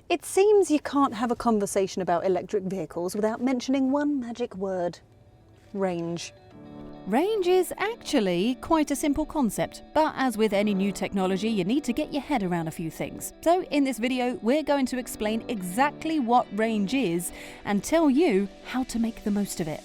It seems you can't have a conversation about electric vehicles without mentioning one magic word: range. Range is actually quite a simple concept, but as with any new technology, you need to get your head around a few things. So in this video, we're going to explain exactly what range is and tell you how to make the most of it.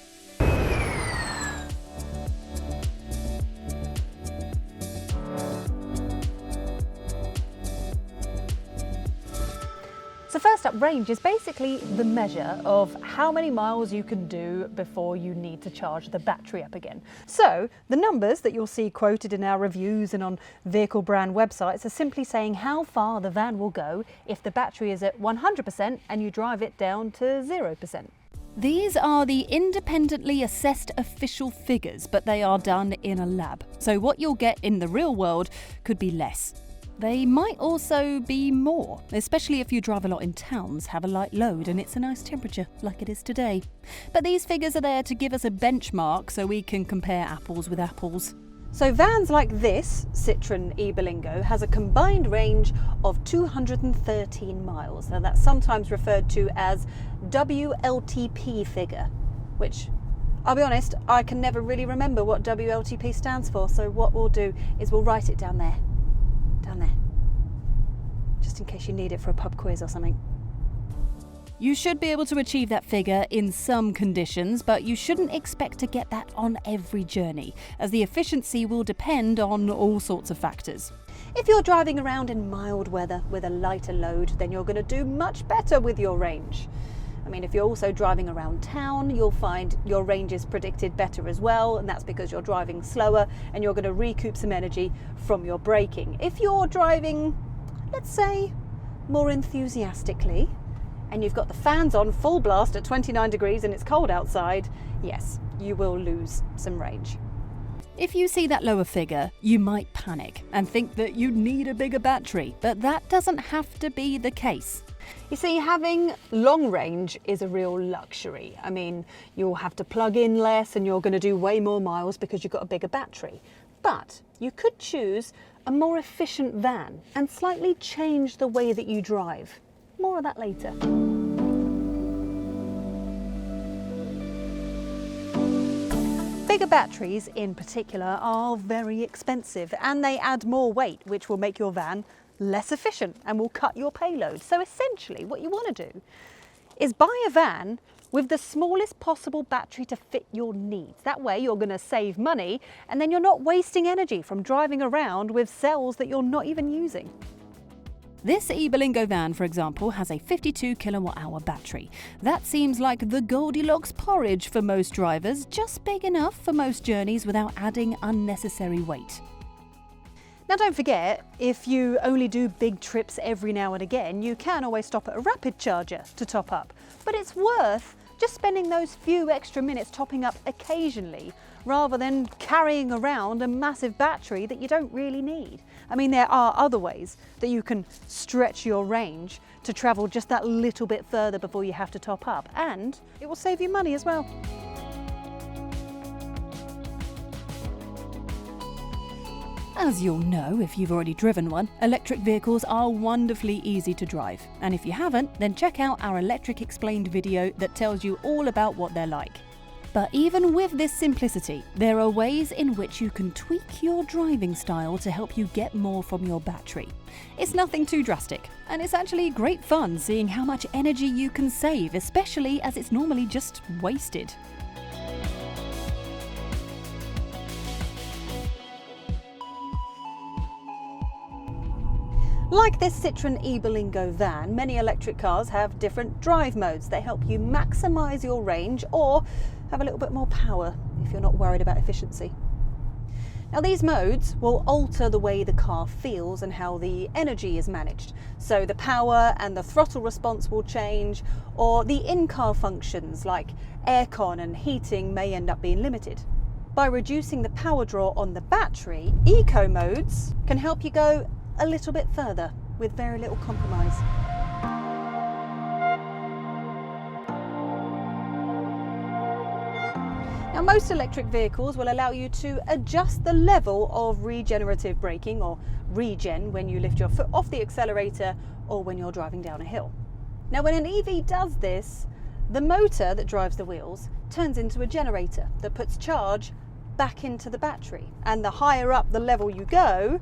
So first up, range is basically the measure of how many miles you can do before you need to charge the battery up again. So the numbers that you'll see quoted in our reviews and on vehicle brand websites are simply saying how far the van will go if the battery is at 100% and you drive it down to 0%. These are the independently assessed official figures, but they are done in a lab. So what you'll get in the real world could be less. They might also be more, especially if you drive a lot in towns, have a light load and it's a nice temperature like it is today. But these figures are there to give us a benchmark so we can compare apples with apples. So vans like this Citroën ë-Berlingo has a combined range of 213 miles. Now that's sometimes referred to as WLTP figure, which, I'll be honest, I can never really remember what WLTP stands for, so what we'll do is we'll write it down there, just in case you need it for a pub quiz or something. You should be able to achieve that figure in some conditions, but you shouldn't expect to get that on every journey, as the efficiency will depend on all sorts of factors. If you're driving around in mild weather with a lighter load, then you're going to do much better with your range. I mean, if you're also driving around town, you'll find your range is predicted better as well, and that's because you're driving slower and you're going to recoup some energy from your braking. If you're driving, let's say, more enthusiastically, and you've got the fans on full blast at 29 degrees and it's cold outside, yes, you will lose some range. If you see that lower figure, you might panic and think that you need a bigger battery, but that doesn't have to be the case. You see, having long range is a real luxury. I mean, you'll have to plug in less and you're going to do way more miles because you've got a bigger battery. But you could choose a more efficient van and slightly change the way that you drive. More of that later. Bigger batteries in particular are very expensive and they add more weight, which will make your van less efficient and will cut your payload. So essentially what you want to do is buy a van with the smallest possible battery to fit your needs. That way you're going to save money and then you're not wasting energy from driving around with cells that you're not even using. This ë-Berlingo van, for example, has a 52 kilowatt-hour battery. That seems like the Goldilocks porridge for most drivers, just big enough for most journeys without adding unnecessary weight. Now don't forget, if you only do big trips every now and again, you can always stop at a rapid charger to top up. But it's worth just spending those few extra minutes topping up occasionally, rather than carrying around a massive battery that you don't really need. I mean, there are other ways that you can stretch your range to travel just that little bit further before you have to top up, and it will save you money as well. As you'll know if you've already driven one, electric vehicles are wonderfully easy to drive. And if you haven't, then check out our Electric Explained video that tells you all about what they're like. But even with this simplicity, there are ways in which you can tweak your driving style to help you get more from your battery. It's nothing too drastic, and it's actually great fun seeing how much energy you can save, especially as it's normally just wasted. Like this Citroën ë-Berlingo van, many electric cars have different drive modes. They help you maximise your range or have a little bit more power if you're not worried about efficiency. Now these modes will alter the way the car feels and how the energy is managed. So the power and the throttle response will change, or the in-car functions like aircon and heating may end up being limited. By reducing the power draw on the battery, eco modes can help you go a little bit further with very little compromise. Now most electric vehicles will allow you to adjust the level of regenerative braking, or regen, when you lift your foot off the accelerator or when you're driving down a hill. Now when an EV does this, the motor that drives the wheels turns into a generator that puts charge back into the battery. And the higher up the level you go,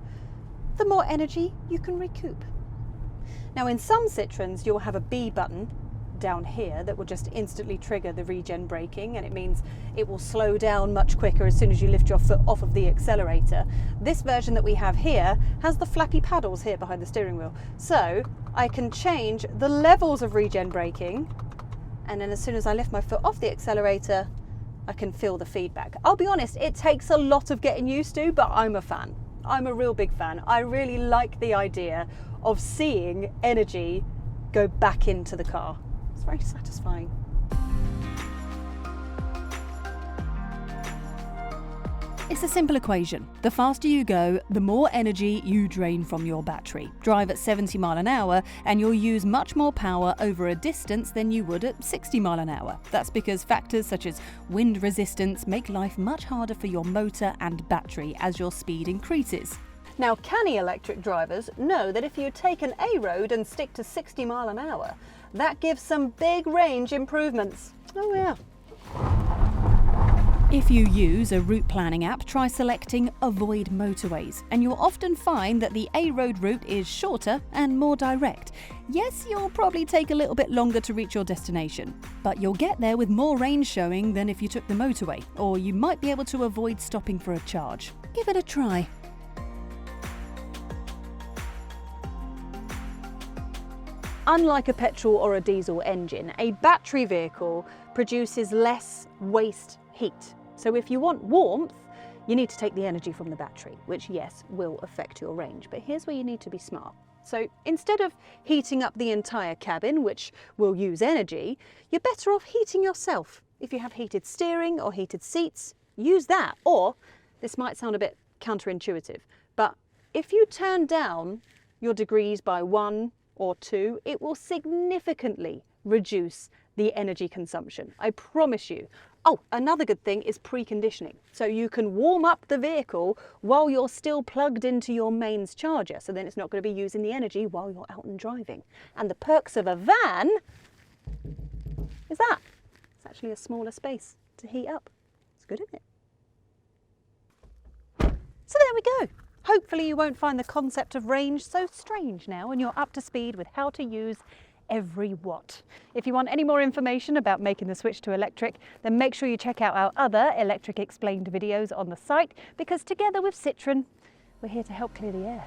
the more energy you can recoup. Now in some Citroëns you'll have a B button down here that will just instantly trigger the regen braking, and it means it will slow down much quicker as soon as you lift your foot off of the accelerator. This version that we have here has the flappy paddles here behind the steering wheel, so I can change the levels of regen braking, and then as soon as I lift my foot off the accelerator I can feel the feedback. I'll be honest, it takes a lot of getting used to, but I'm a fan. I'm a real big fan. I really like the idea of seeing energy go back into the car. It's very satisfying. It's a simple equation. The faster you go, the more energy you drain from your battery. Drive at 70 miles an hour and you'll use much more power over a distance than you would at 60 miles an hour. That's because factors such as wind resistance make life much harder for your motor and battery as your speed increases. Now, canny electric drivers know that if you take an A road and stick to 60 miles an hour, that gives some big range improvements. Oh yeah. If you use a route planning app, try selecting Avoid Motorways, and you'll often find that the A road route is shorter and more direct. Yes, you'll probably take a little bit longer to reach your destination, but you'll get there with more range showing than if you took the motorway, or you might be able to avoid stopping for a charge. Give it a try. Unlike a petrol or a diesel engine, a battery vehicle produces less waste heat. So if you want warmth, you need to take the energy from the battery, which yes, will affect your range. But here's where you need to be smart. So instead of heating up the entire cabin, which will use energy, you're better off heating yourself. If you have heated steering or heated seats, use that. Or, this might sound a bit counterintuitive, but if you turn down your degrees by 1 or 2, it will significantly reduce the energy consumption. I promise you. Oh, another good thing is preconditioning. So you can warm up the vehicle while you're still plugged into your mains charger. So then it's not going to be using the energy while you're out and driving. And the perks of a van is that it's actually a smaller space to heat up. It's good, isn't it? So there we go. Hopefully you won't find the concept of range so strange now and you're up to speed with how to use every watt. If you want any more information about making the switch to electric, then make sure you check out our other Electric Explained videos on the site, because together with Citroën, we're here to help clear the air.